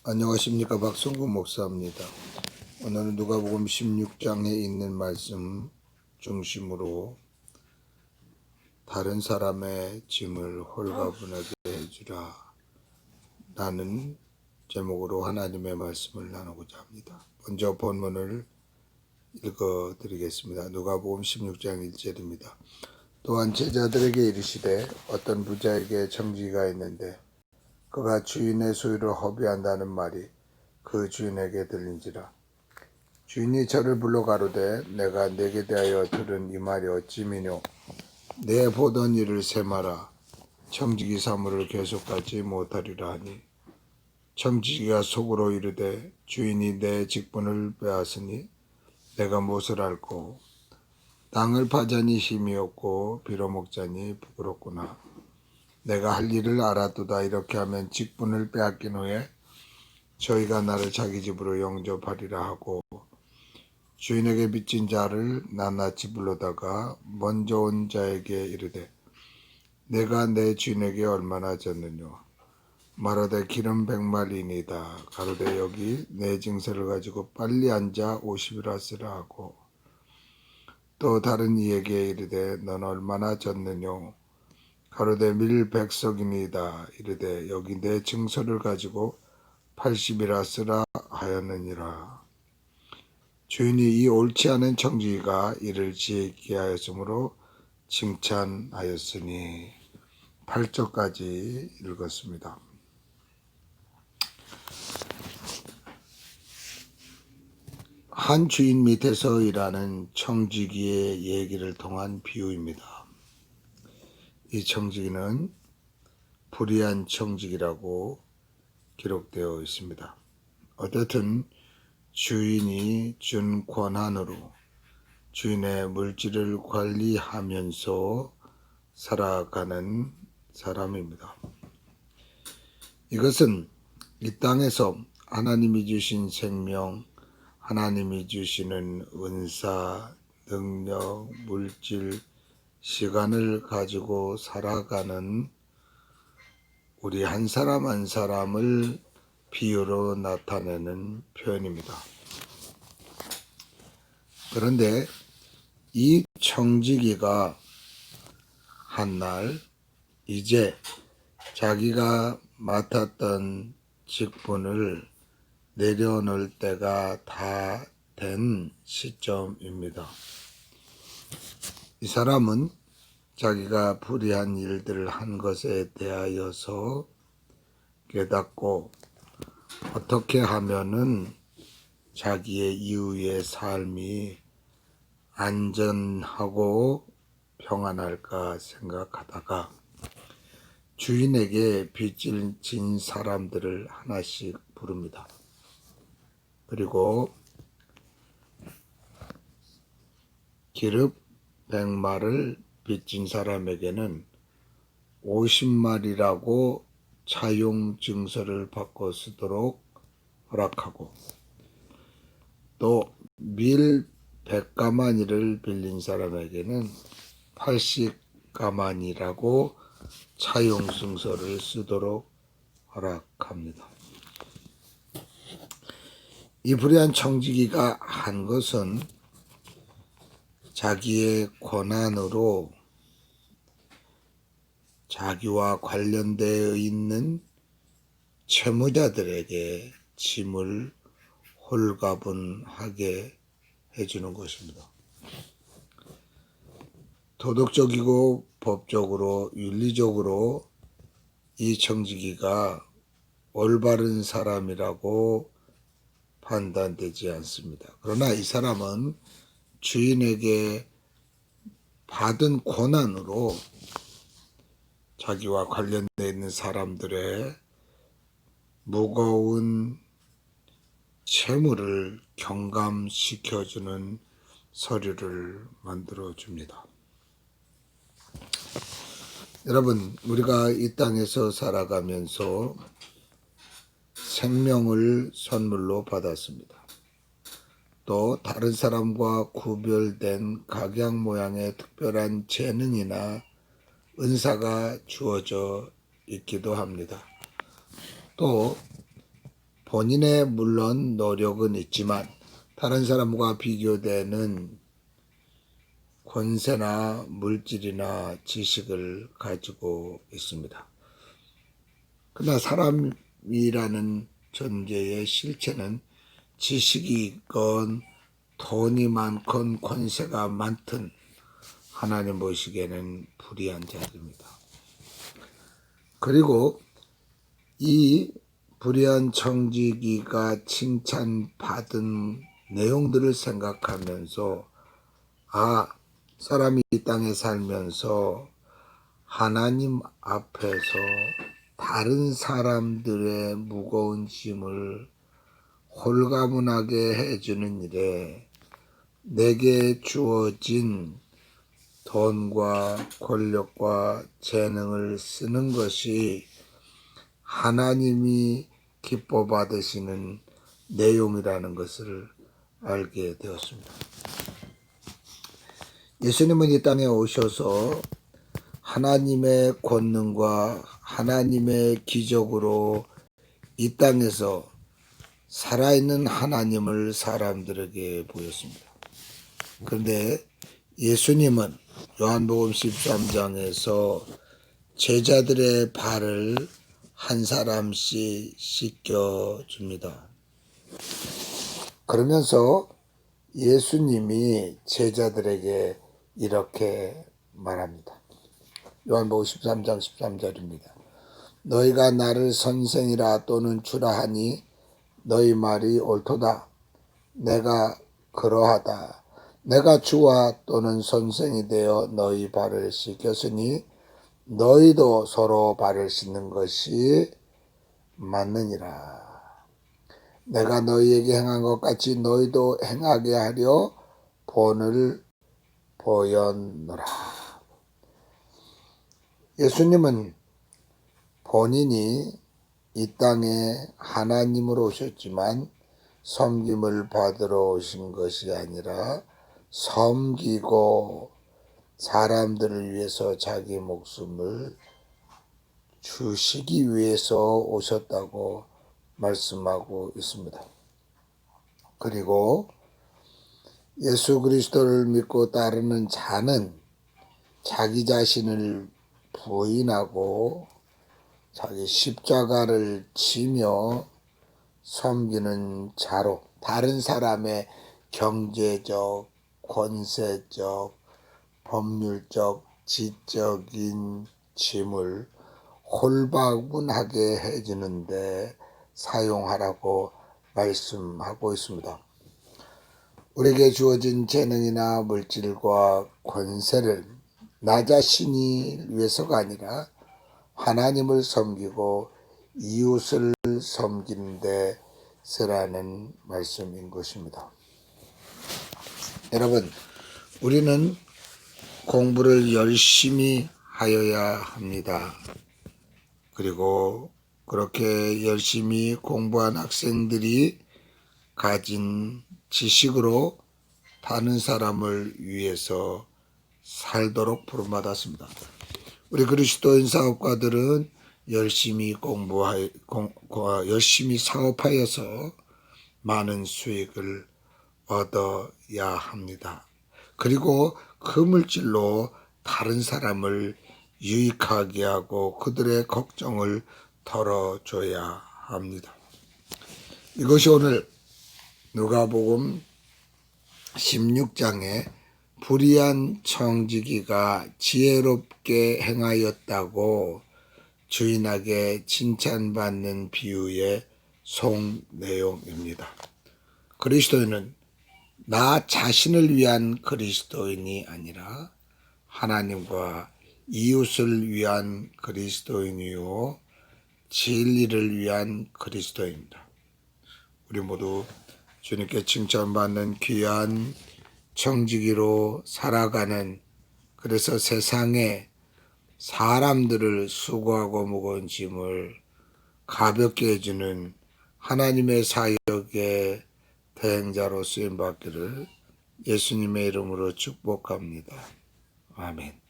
안녕하십니까, 박성구 목사입니다. 오늘은 누가복음 16장에 있는 말씀 중심으로 다른 사람의 짐을 홀가분하게 해주라 라는 제목으로 하나님의 말씀을 나누고자 합니다. 먼저 본문을 읽어드리겠습니다. 누가복음 16장 1절입니다. 또한 제자들에게 이르시되 어떤 부자에게 청지기가 있는데 그가 주인의 소유를 허비한다는 말이 그 주인에게 들린지라. 주인이 저를 불러 가로되 내가 네게 대하여 들은 이 말이 어찌미뇨. 내 보던 일을 세마라. 청지기 사물을 계속하지 못하리라 하니 청지기가 속으로 이르되 주인이 내 직분을 빼앗으니 내가 무엇을 알고 땅을 파자니 힘이 없고 빌어먹자니 부끄럽구나. 내가 할 일을 알아두다. 이렇게 하면 직분을 빼앗긴 후에 저희가 나를 자기 집으로 영접하리라 하고 주인에게 빚진 자를 낱낱이 불러다가 먼저 온 자에게 이르되 내가 내 주인에게 얼마나 졌느냐. 말하되 기름 100마리이다. 가로되 여기 내 증세를 가지고 빨리 앉아 50이라 쓰라 하고 또 다른 이에게 이르되 넌 얼마나 졌느냐. 가로되 밀 100석이니이다. 이르되 여기 내 증서를 가지고 80이라 쓰라 하였느니라. 주인이 이 옳지 않은 청지기가 이를 지혜 있게 하였으므로 칭찬하였으니. 8절까지 읽었습니다. 한 주인 밑에서 일하는 청지기의 얘기를 통한 비유입니다. 이 청지기는 불의한 청지기라고 기록되어 있습니다. 어쨌든 주인이 준 권한으로 주인의 물질을 관리하면서 살아가는 사람입니다. 이것은 이 땅에서 하나님이 주신 생명, 하나님이 주시는 은사, 능력, 물질, 시간을 가지고 살아가는 우리 한 사람 한 사람을 비유로 나타내는 표현입니다. 그런데 이 청지기가 한날 이제 자기가 맡았던 직분을 내려놓을 때가 다 된 시점입니다. 이 사람은 자기가 불의한 일들을 한 것에 대하여서 깨닫고 어떻게 하면은 자기의 이후의 삶이 안전하고 평안할까 생각하다가 주인에게 빚을 진 사람들을 하나씩 부릅니다. 그리고 기릅 100마리를 빚진 사람에게는 50마리라고 차용 증서를 바꿔 쓰도록 허락하고 또 밀 100가마니를 빌린 사람에게는 80가마니라고 차용 증서를 쓰도록 허락합니다. 이 불의한 청지기가 한 것은 자기의 권한으로 자기와 관련되어 있는 채무자들에게 짐을 홀가분하게 해주는 것입니다. 도덕적이고 법적으로 윤리적으로 이 청지기가 올바른 사람이라고 판단되지 않습니다. 그러나 이 사람은 주인에게 받은 권한으로 자기와 관련되어 있는 사람들의 무거운 채무를 경감시켜주는 서류를 만들어줍니다. 여러분, 우리가 이 땅에서 살아가면서 생명을 선물로 받았습니다. 또 다른 사람과 구별된 각양 모양의 특별한 재능이나 은사가 주어져 있기도 합니다. 또 본인의 물론 노력은 있지만 다른 사람과 비교되는 권세나 물질이나 지식을 가지고 있습니다. 그러나 사람이라는 존재의 실체는 지식이 있건 돈이 많건 권세가 많든 하나님 보시기에는 불의한 자들입니다. 그리고 이 불의한 청지기가 칭찬받은 내용들을 생각하면서 사람이 이 땅에 살면서 하나님 앞에서 다른 사람들의 무거운 짐을 홀가분하게 해주는 일에 내게 주어진 돈과 권력과 재능을 쓰는 것이 하나님이 기뻐 받으시는 내용이라는 것을 알게 되었습니다. 예수님은 이 땅에 오셔서 하나님의 권능과 하나님의 기적으로 이 땅에서 살아있는 하나님을 사람들에게 보였습니다. 그런데 예수님은 요한복음 13장에서 제자들의 발을 한 사람씩 씻겨줍니다. 그러면서 예수님이 제자들에게 이렇게 말합니다. 요한복음 13장 13절입니다. 너희가 나를 선생이라 또는 주라 하니 너희 말이 옳도다. 내가 그러하다. 내가 주와 또는 선생이 되어 너희 발을 씻겼으니 너희도 서로 발을 씻는 것이 맞느니라. 내가 너희에게 행한 것 같이 너희도 행하게 하려 본을 보였노라. 예수님은 본인이 이 땅에 하나님으로 오셨지만 섬김을 받으러 오신 것이 아니라 섬기고 사람들을 위해서 자기 목숨을 주시기 위해서 오셨다고 말씀하고 있습니다. 그리고 예수 그리스도를 믿고 따르는 자는 자기 자신을 부인하고 자기 십자가를 지며 섬기는 자로 다른 사람의 경제적, 권세적, 법률적, 지적인 짐을 홀바분하게 해주는데 사용하라고 말씀하고 있습니다. 우리에게 주어진 재능이나 물질과 권세를 나 자신이 위해서가 아니라 하나님을 섬기고 이웃을 섬기는 데 쓰라는 말씀인 것입니다. 여러분, 우리는 공부를 열심히 하여야 합니다. 그리고 그렇게 열심히 공부한 학생들이 가진 지식으로 다른 사람을 위해서 살도록 부름받았습니다. 우리 그리스도인 사업가들은 열심히 열심히 사업하여서 많은 수익을 얻어야 합니다. 그리고 그 물질로 다른 사람을 유익하게 하고 그들의 걱정을 덜어줘야 합니다. 이것이 오늘 누가복음 16장에 불의한 청지기가 지혜롭게 행하였다고 주인에게 칭찬받는 비유의 속 내용입니다. 그리스도인은 나 자신을 위한 그리스도인이 아니라 하나님과 이웃을 위한 그리스도인이요 진리를 위한 그리스도인입니다. 우리 모두 주님께 칭찬받는 귀한 청지기로 살아가는, 그래서 세상에 사람들을 수고하고 무거운 짐을 가볍게 해주는 하나님의 사역의 대행자로 쓰임받기를 예수님의 이름으로 축복합니다. 아멘.